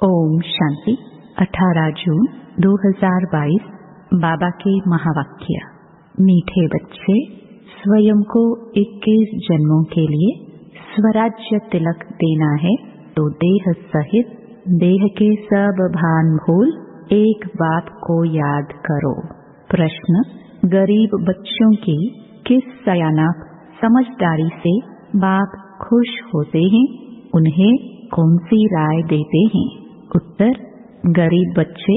ओम शांति। 18 जून 2022 बाबा के महावाक्य। मीठे बच्चे, स्वयं को 21 जन्मों के लिए स्वराज्य तिलक देना है तो देह सहित देह के सब भान भूल एक बात को याद करो। प्रश्न: गरीब बच्चों की किस सयानाप समझदारी से बाप खुश होते हैं, उन्हें कौन सी राय देते हैं? उत्तर: गरीब बच्चे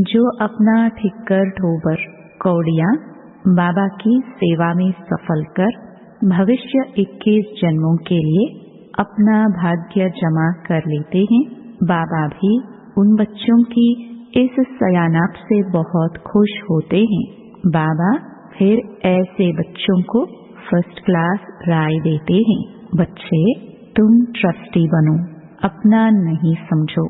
जो अपना ठिक्कर ठोबर कौड़ियां बाबा की सेवा में सफल कर भविष्य 21 जन्मों के लिए अपना भाग्य जमा कर लेते हैं, बाबा भी उन बच्चों की इस सयानाप से बहुत खुश होते हैं। बाबा फिर ऐसे बच्चों को फर्स्ट क्लास राय देते हैं। बच्चे, तुम ट्रस्टी बनो, अपना नहीं समझो।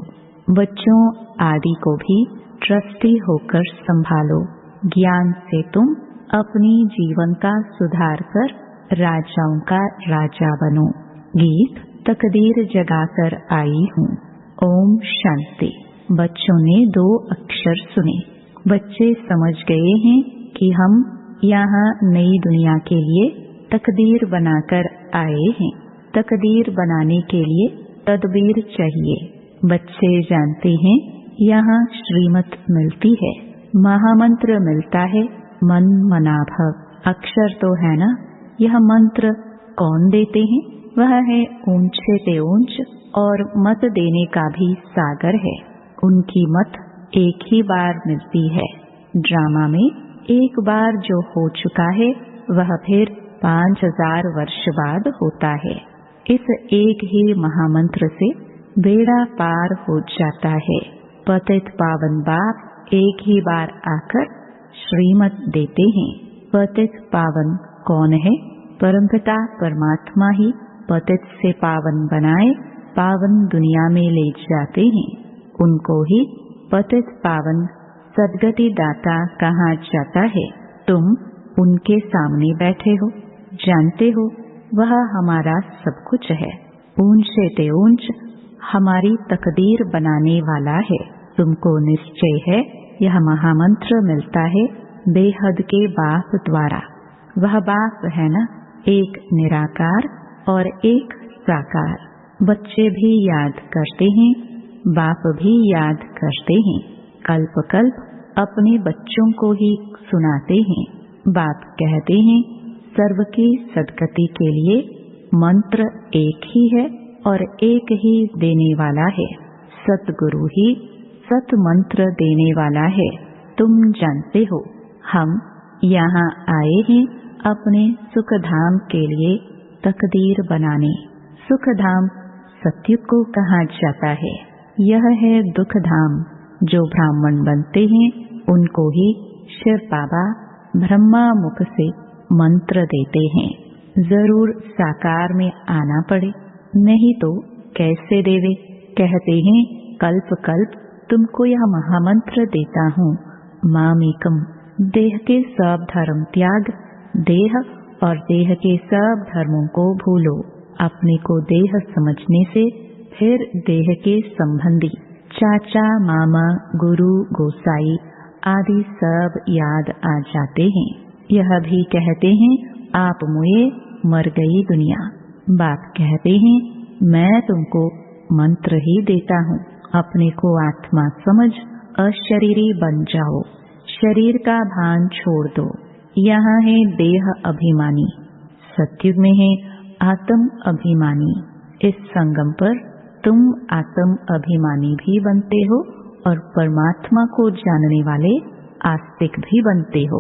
बच्चों आदि को भी ट्रस्टी होकर संभालो। ज्ञान से तुम अपनी जीवन का सुधार कर राजाओं का राजा बनो। गीत: तकदीर जगाकर आई हूँ। ओम शांति। बच्चों ने 2 अक्षर सुने। बच्चे समझ गए हैं कि हम यहाँ नई दुनिया के लिए तकदीर बनाकर आए हैं। तकदीर बनाने के लिए तदबीर चाहिए। बच्चे जानते हैं यहाँ श्रीमत मिलती है, महामंत्र मिलता है, मन मना भव। अक्षर तो है ना, यह मंत्र कौन देते हैं? वह है ऊंचे ते ऊंच और मत देने का भी सागर है। उनकी मत एक ही बार मिलती है। ड्रामा में एक बार जो हो चुका है वह फिर 5000 वर्ष बाद होता है। इस एक ही महामंत्र से बेड़ा पार हो जाता है। पतित पावन बाप एक ही बार आकर श्रीमत देते हैं। पतित पावन कौन है? परमपिता परमात्मा ही पतित से पावन बनाए पावन दुनिया में ले जाते हैं। उनको ही पतित पावन सद्गति दाता कहा जाता है। तुम उनके सामने बैठे हो, जानते हो वह हमारा सब कुछ है। ऊंचे ते ऊंच हमारी तकदीर बनाने वाला है। तुमको निश्चय है यह महामंत्र मिलता है बेहद के बाप द्वारा। वह बाप है ना, एक निराकार और एक साकार। बच्चे भी याद करते हैं, बाप भी याद करते हैं। कल्प कल्प अपने बच्चों को ही सुनाते हैं। बाप कहते हैं सर्व की सद्गति के लिए मंत्र एक ही है और एक ही देने वाला है। सतगुरु ही सत मंत्र देने वाला है। तुम जानते हो हम यहाँ आए हैं अपने सुखधाम के लिए तकदीर बनाने। सुखधाम सत्युग को कहा जाता है। यह है दुखधाम। जो ब्राह्मण बनते हैं उनको ही शिव बाबा ब्रह्मा मुख से मंत्र देते हैं। जरूर साकार में आना पड़े, नहीं तो कैसे देवे। कहते हैं कल्प कल्प तुमको यह महामंत्र देता हूँ, मामेकम। देह के सब धर्म त्याग, देह और देह के सब धर्मों को भूलो। अपने को देह समझने से फिर देह के संबंधी चाचा मामा गुरु गोसाई आदि सब याद आ जाते हैं। यह भी कहते हैं आप मुए मर गई दुनिया। बाप कहते हैं मैं तुमको मंत्र ही देता हूँ। अपने को आत्मा समझ अशरीरी बन जाओ। शरीर का भान छोड़ दो। यहाँ है देह अभिमानी, सत्युग में है आत्म अभिमानी। इस संगम पर तुम आत्म अभिमानी भी बनते हो और परमात्मा को जानने वाले आस्तिक भी बनते हो।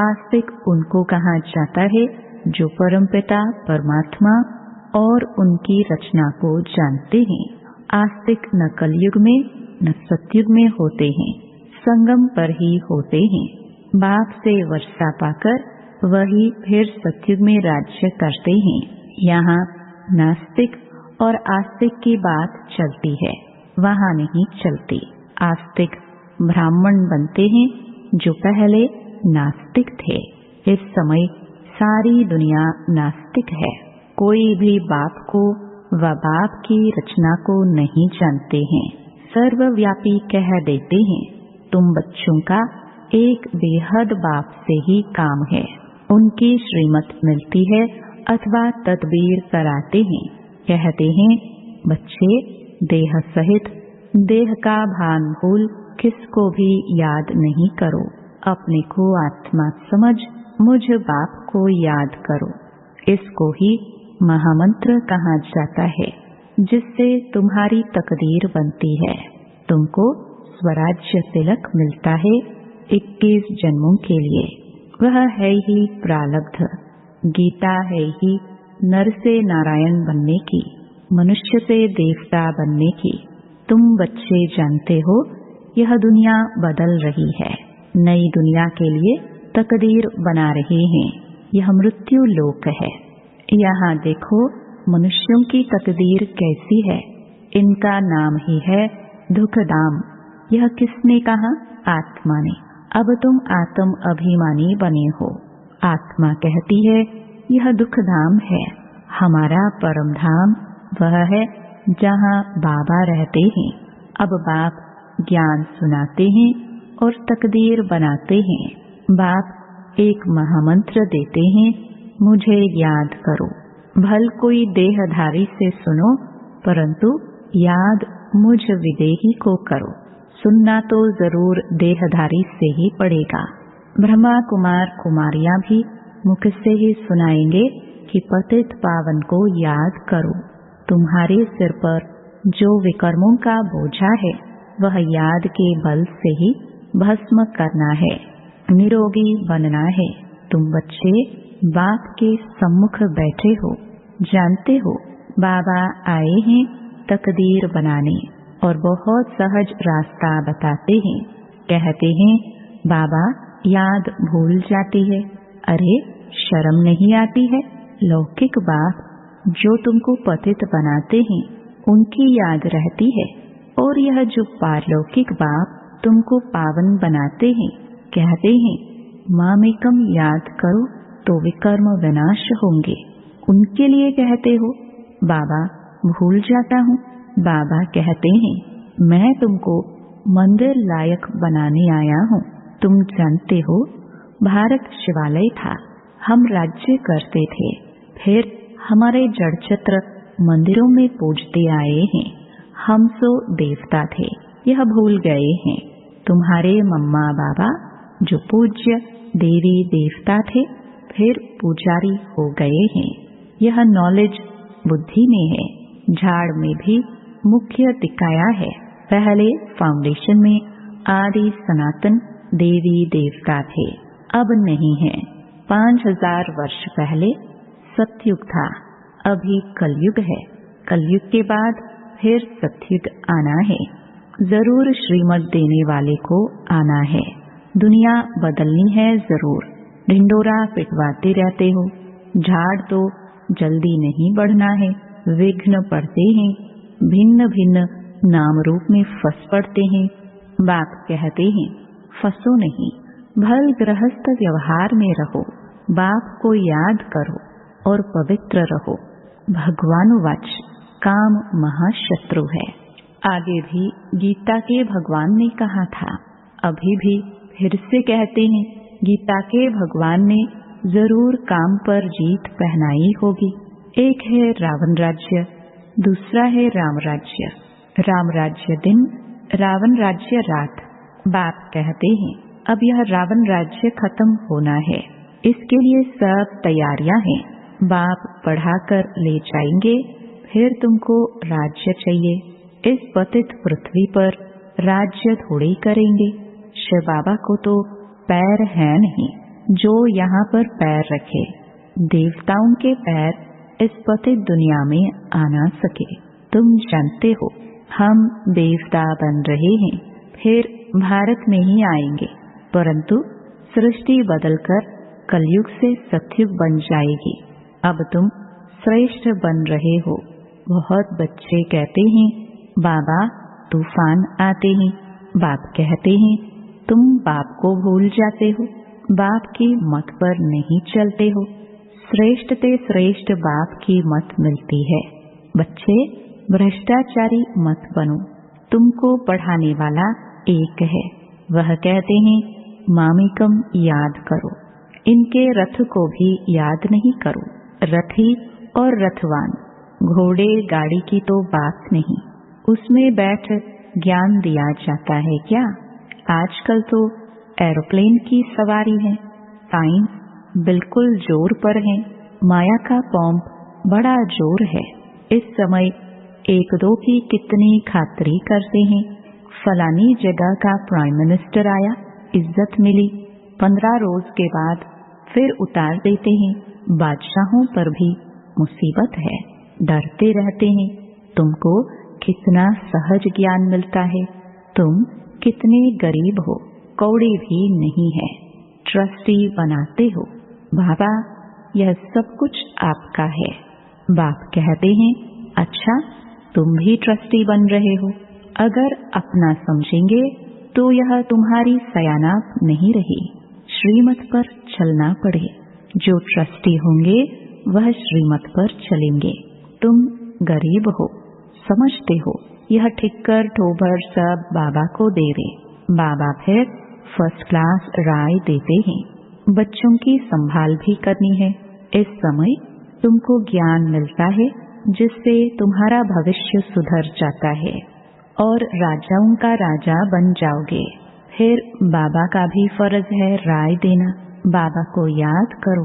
आस्तिक उनको कहा जाता है जो परमपिता परमात्मा और उनकी रचना को जानते हैं। आस्तिक न कलयुग में न सतयुग में होते हैं, संगम पर ही होते हैं। बाप से वर्षा पाकर वही फिर सतयुग में राज्य करते हैं। यहाँ नास्तिक और आस्तिक की बात चलती है, वहाँ नहीं चलती। आस्तिक ब्राह्मण बनते हैं जो पहले नास्तिक थे। इस समय सारी दुनिया नास्तिक है। कोई भी बाप को व बाप की रचना को नहीं जानते हैं। सर्वव्यापी कह देते हैं। तुम बच्चों का एक बेहद बाप से ही काम है। उनकी श्रीमत मिलती है अथवा तदबीर कराते हैं। कहते हैं, बच्चे देह सहित देह का भान भूल किसको भी याद नहीं करो। अपने को आत्मा समझ मुझ बाप को याद करो। इसको ही महामंत्र कहा जाता है, जिससे तुम्हारी तकदीर बनती है। तुमको स्वराज्य तिलक मिलता है 21 जन्मों के लिए। वह है ही प्रारब्ध। गीता है ही नर से नारायण बनने की, मनुष्य से देवता बनने की। तुम बच्चे जानते हो यह दुनिया बदल रही है, नई दुनिया के लिए तकदीर बना रहे हैं। यह मृत्यु लोक है। यहाँ देखो मनुष्यों की तकदीर कैसी है। इनका नाम ही है दुखधाम। यह किसने कहा? आत्मा ने। अब तुम आत्म अभिमानी बने हो। आत्मा कहती है यह दुखधाम है। हमारा परम धाम वह है जहाँ बाबा रहते हैं। अब बाप ज्ञान सुनाते हैं और तकदीर बनाते हैं। बाप एक महामंत्र देते हैं, मुझे याद करो। भल कोई देहधारी से सुनो, परंतु याद मुझ विदेही को करो। सुनना तो जरूर देहधारी से ही पड़ेगा। ब्रह्मा कुमार कुमारियां भी मुख से ही सुनाएंगे कि पतित पावन को याद करो। तुम्हारे सिर पर जो विकर्मों का बोझा है वह याद के बल से ही भस्म करना है, निरोगी बनना है। तुम बच्चे बाप के सम्मुख बैठे हो, जानते हो बाबा आए हैं तकदीर बनाने और बहुत सहज रास्ता बताते हैं। कहते हैं बाबा याद भूल जाती है। अरे शर्म नहीं आती है? लौकिक बाप जो तुमको पतित बनाते हैं उनकी याद रहती है, और यह जो पारलौकिक बाप तुमको पावन बनाते हैं कहते हैं मामेकम याद करो तो विकर्म विनाश होंगे। उनके लिए कहते हो बाबा भूल जाता हूँ। बाबा कहते हैं मैं तुमको मंदिर लायक बनाने आया हूँ। तुम जानते हो भारत शिवालय था, हम राज्य करते थे, फिर हमारे जड़चित्र मंदिरों में पूजते आए हैं। हम सो देवता थे, यह भूल गए हैं। तुम्हारे मम्मा बाबा जो पूज्य देवी देवता थे फिर पुजारी हो गए हैं। यह नॉलेज बुद्धि में है। झाड़ में भी मुख्य टिकाया है। पहले फाउंडेशन में आदि सनातन देवी देवता थे, अब नहीं है। 5000 वर्ष पहले सतयुग था, अभी कलयुग है। कलयुग के बाद फिर सतयुग आना है। जरूर श्रीमत देने वाले को आना है। दुनिया बदलनी है जरूर। ढिंडोरा पिटवाते रहते हो। झाड़ तो जल्दी नहीं बढ़ना है, विघ्न पड़ते हैं। भिन्न भिन्न नाम रूप में फंस पड़ते हैं। बाप कहते हैं फंसो नहीं, भल गृहस्थ व्यवहार में रहो, बाप को याद करो और पवित्र रहो। भगवानुवाच काम महाशत्रु है। आगे भी गीता के भगवान ने कहा था, अभी भी फिर से कहते हैं गीता के भगवान ने जरूर काम पर जीत पहनाई होगी। एक है रावण राज्य, दूसरा है राम राज्य। राम राज्य दिन, रावण राज्य रात। बाप कहते हैं अब यह रावण राज्य खत्म होना है, इसके लिए सब तैयारियां हैं। बाप पढ़ाकर ले जाएंगे, फिर तुमको राज्य चाहिए। इस पतित पृथ्वी पर राज्य थोड़ी करेंगे। शिव बाबा को तो पैर है नहीं जो यहाँ पर पैर रखे। देवताओं के पैर इस पतित दुनिया में आ ना सके। तुम जानते हो हम देवता बन रहे हैं, फिर भारत में ही आएंगे, परंतु सृष्टि बदलकर कलयुग से सतयुग बन जाएगी। अब तुम श्रेष्ठ बन रहे हो। बहुत बच्चे कहते हैं बाबा तूफान आते हैं। बाप कहते हैं तुम बाप को भूल जाते हो, बाप की मत पर नहीं चलते हो। श्रेष्ठ ते श्रेष्ठ बाप की मत मिलती है। बच्चे भ्रष्टाचारी मत बनो, तुमको पढ़ाने वाला एक है। वह कहते हैं मामिकम याद करो। इनके रथ को भी याद नहीं करो। रथी और रथवान, घोड़े गाड़ी की तो बात नहीं, उसमें बैठ ज्ञान दिया जाता है क्या? आजकल तो एरोप्लेन की सवारी है। साइंस बिल्कुल जोर पर है। माया का पंप बड़ा जोर है। इस समय एक दो की कितनी खातरी करते हैं। फलानी जगह का प्राइम मिनिस्टर आया, इज्जत मिली, 15 रोज के बाद फिर उतार देते हैं। बादशाहों पर भी मुसीबत है, डरते रहते हैं। तुमको कितना सहज ज्ञान मिलता है। तुम कितने गरीब हो, कौड़ी भी नहीं है, ट्रस्टी बनाते हो। बाबा, यह सब कुछ आपका है। बाप कहते हैं अच्छा, तुम भी ट्रस्टी बन रहे हो। अगर अपना समझेंगे तो यह तुम्हारी सयानाप नहीं रही, श्रीमत पर चलना पड़े। जो ट्रस्टी होंगे वह श्रीमत पर चलेंगे। तुम गरीब हो, समझते हो, यह ठिक्कर ठोबर सब बाबा को दे रहे। बाबा फिर फर्स्ट क्लास राय देते हैं। बच्चों की संभाल भी करनी है। इस समय तुमको ज्ञान मिलता है जिससे तुम्हारा भविष्य सुधर जाता है और राजाओं का राजा बन जाओगे। फिर बाबा का भी फर्ज है राय देना। बाबा को याद करो।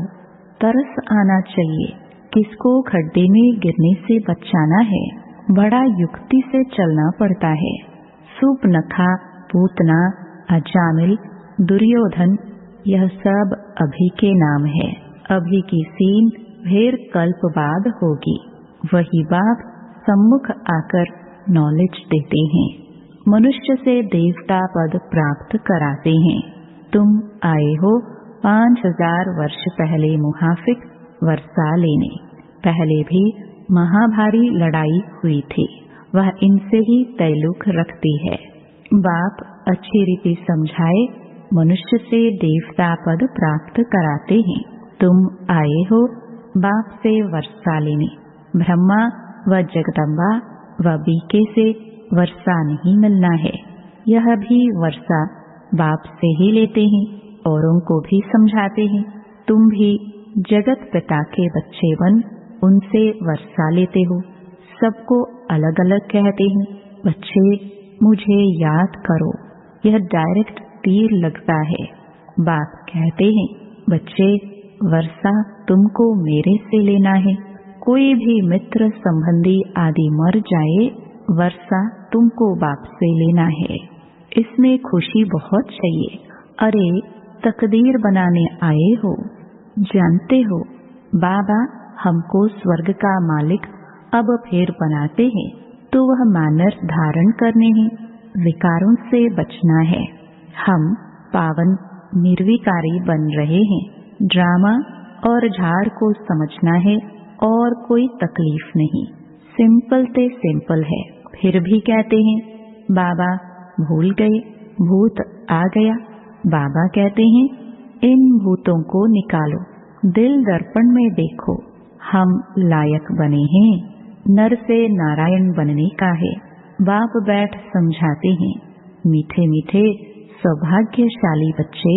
तरस आना चाहिए। किसको खड्डे में गिरने से बचाना है, बड़ा युक्ति से चलना पड़ता है। सूपनखा, पूतना, अजामिल, दुर्योधन, यह सब अभी के नाम है। अभी की सीन फिर कल्प बाद होगी। वही बाप सम्मुख आकर नॉलेज देते हैं, मनुष्य से देवता पद प्राप्त कराते हैं। तुम आए हो 5000 वर्ष पहले मुहाफिक वर्षा लेने। पहले भी महाभारी लड़ाई हुई थी, वह इनसे ही तैल्लुक रखती है। बाप अच्छी रीति समझाए, मनुष्य से देवता पद प्राप्त कराते हैं। तुम आए हो बाप से वर्षा लेने। ब्रह्मा व जगदम्बा व बीके से वर्षा नहीं मिलना है। यह भी वर्षा बाप से ही लेते हैं, औरों को भी समझाते हैं। तुम भी जगत पिता के बच्चे बन उनसे वर्षा लेते हो। सबको अलग अलग कहते हैं, बच्चे मुझे याद करो। यह डायरेक्ट तीर लगता है। बाप कहते हैं बच्चे, वर्षा तुमको मेरे से लेना है। कोई भी मित्र संबंधी आदि मर जाए, वर्षा तुमको बाप से लेना है। इसमें खुशी बहुत चाहिए। अरे तकदीर बनाने आए हो, जानते हो बाबा हमको स्वर्ग का मालिक अब फिर बनाते हैं, तो वह मैनर धारण करने हैं, विकारों से बचना है। हम पावन निर्विकारी बन रहे हैं। ड्रामा और झाड़ को समझना है और कोई तकलीफ नहीं, सिंपल ते सिंपल है। फिर भी कहते हैं बाबा भूल गए, भूत आ गया। बाबा कहते हैं इन भूतों को निकालो, दिल दर्पण में देखो। हम लायक बने हैं, नर से नारायण बनने का है। बाप बैठ समझाते हैं, मीठे मीठे सौभाग्यशाली बच्चे,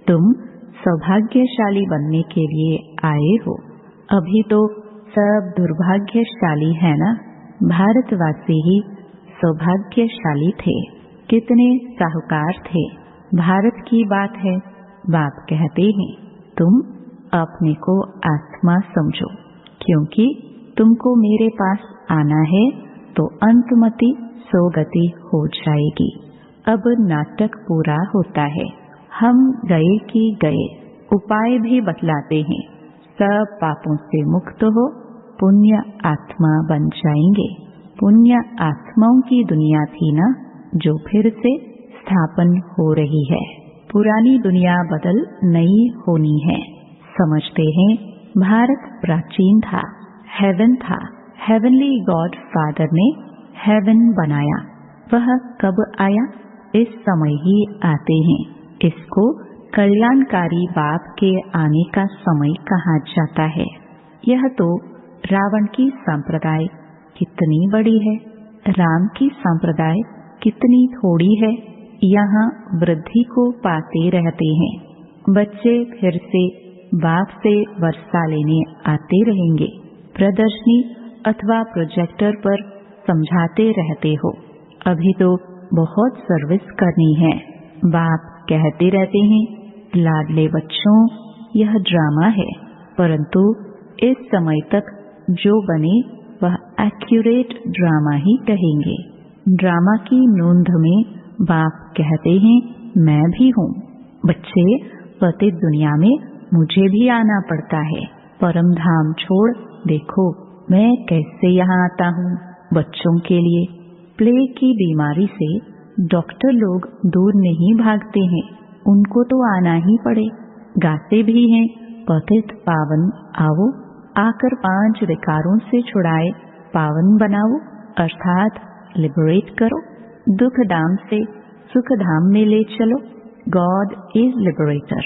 तुम सौभाग्यशाली बनने के लिए आए हो। अभी तो सब दुर्भाग्यशाली है ना। भारतवासी ही सौभाग्यशाली थे, कितने साहूकार थे। भारत की बात है। बाप कहते हैं तुम अपने को आत्मा समझो, क्योंकि तुमको मेरे पास आना है तो अंतमति सोगति हो जाएगी। अब नाटक पूरा होता है। हम गए कि गए, उपाय भी बतलाते हैं। सब पापों से मुक्त हो, पुण्य आत्मा बन जाएंगे। पुण्य आत्माओं की दुनिया थी ना, जो फिर से स्थापन हो रही है। पुरानी दुनिया बदल नई होनी है। समझते हैं भारत प्राचीन था, हेवन था। हेवनली गॉड फादर ने हेवन बनाया। वह कब आया? इस समय ही आते हैं। इसको कल्याणकारी बाप के आने का समय कहा जाता है। यह तो रावण की संप्रदाय कितनी बड़ी है, राम की संप्रदाय कितनी थोड़ी है, यहाँ वृद्धि को पाते रहते हैं। बच्चे फिर से बाप से वर्षा लेने आते रहेंगे। प्रदर्शनी अथवा प्रोजेक्टर पर समझाते रहते हो, अभी तो बहुत सर्विस करनी है। बाप कहते रहते हैं, लाडले बच्चों, यह ड्रामा है, परंतु इस समय तक जो बने वह एक्यूरेट ड्रामा ही कहेंगे। ड्रामा की नोंद में बाप कहते हैं, मैं भी हूँ। बच्चे, पतित दुनिया में मुझे भी आना पड़ता है। परम धाम छोड़ देखो मैं कैसे यहाँ आता हूँ बच्चों के लिए। प्लेग की बीमारी से डॉक्टर लोग दूर नहीं भागते हैं, उनको तो आना ही पड़े। गाते भी हैं, पतित पावन आओ, आकर 5 विकारों से छुड़ाए पावन बनाओ, अर्थात लिबरेट करो। दुख धाम से सुख धाम में ले चलो। गॉड इज लिबरेटर,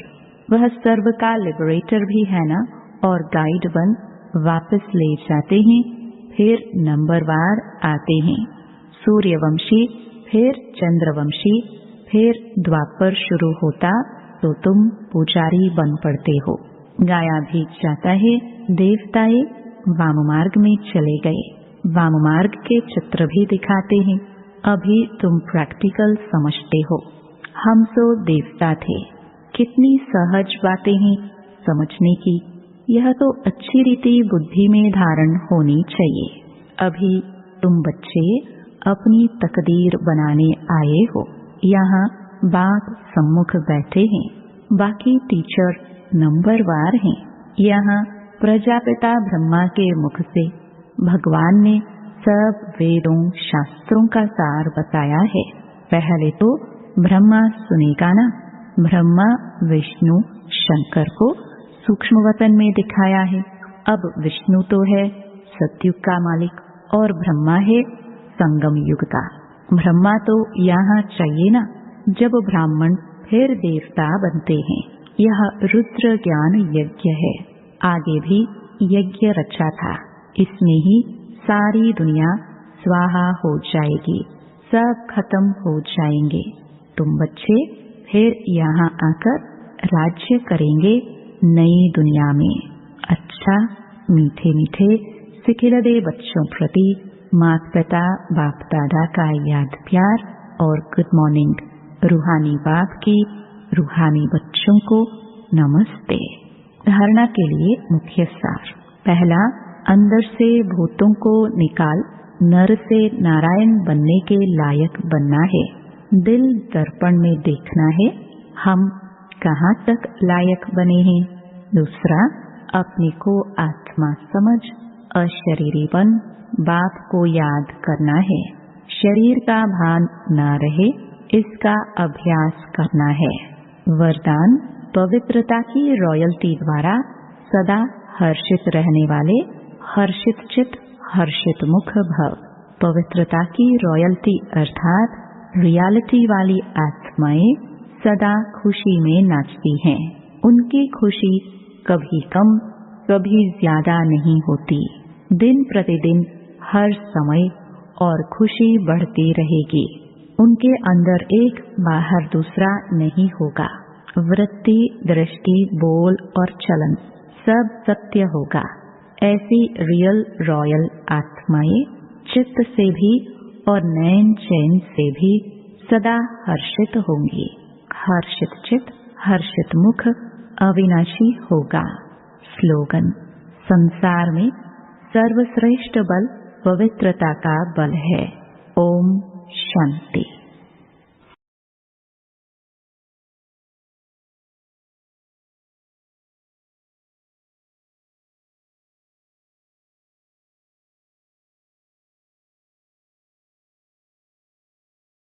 वह सर्व का लिबरेटर भी है ना। और गाइड बन वापस ले जाते हैं, फिर नंबरवार आते हैं। सूर्यवंशी, फिर चंद्रवंशी, फिर द्वापर शुरू होता तो तुम पुजारी बन पड़ते हो। गाया भी जाता है, देवताए वाम मार्ग में चले गए। वाम मार्ग के चित्र भी दिखाते हैं। अभी तुम प्रैक्टिकल समझते हो। हम तो देवता थे। कितनी सहज बातें हैं समझने की। यह तो अच्छी रीति बुद्धि में धारण होनी चाहिए। अभी तुम बच्चे अपनी तकदीर बनाने आए हो। यहाँ बाप सम्मुख बैठे हैं, बाकी टीचर नंबरवार हैं। यहाँ प्रजापिता ब्रह्मा के मुख से भगवान ने सब वेदों शास्त्रों का सार बताया है। पहले तो ब्रह्मा सुनेगा ना। ब्रह्मा विष्णु शंकर को सूक्ष्म वतन में दिखाया है। अब विष्णु तो है सतयुग का मालिक और ब्रह्मा है संगम युग का। ब्रह्मा तो यहाँ चाहिए ना, जब ब्राह्मण फिर देवता बनते हैं। यह रुद्र ज्ञान यज्ञ है। आगे भी यज्ञ रचा था, इसमें ही सारी दुनिया स्वाहा हो जाएगी, सब खत्म हो जाएंगे। तुम बच्चे फिर यहाँ आकर राज्य करेंगे नई दुनिया में। अच्छा, मीठे मीठे सिखिलदे बच्चों प्रति माता पिता बाप दादा का याद प्यार और गुड मॉर्निंग। रूहानी बाप की रूहानी बच्चों को नमस्ते। धारणा के लिए मुख्य सार। पहला, अंदर से भूतों को निकाल नर से नारायण बनने के लायक बनना है। दिल दर्पण में देखना है हम कहाँ तक लायक बने हैं। दूसरा, अपने को आत्मा समझ अशरीरी बन बाप को याद करना है। शरीर का भान न रहे, इसका अभ्यास करना है। वरदान, पवित्रता की रॉयल्टी द्वारा सदा हर्षित रहने वाले हर्षित चित हर्षित मुख भव। पवित्रता की रॉयल्टी अर्थात रियलिटी वाली आत्माएं सदा खुशी में नाचती हैं। उनकी खुशी कभी कम कभी ज्यादा नहीं होती। दिन प्रतिदिन हर समय और खुशी बढ़ती रहेगी। उनके अंदर एक बाहर दूसरा नहीं होगा। वृत्ति, दृष्टि, बोल और चलन सब सत्य होगा। ऐसी रियल रॉयल आत्माएं चित्त से भी और नैन चैन से भी सदा हर्षित होंगी। हर्षित चित्त हर्षित मुख अविनाशी होगा। स्लोगन, संसार में सर्वश्रेष्ठ बल पवित्रता का बल है। ओम शांति।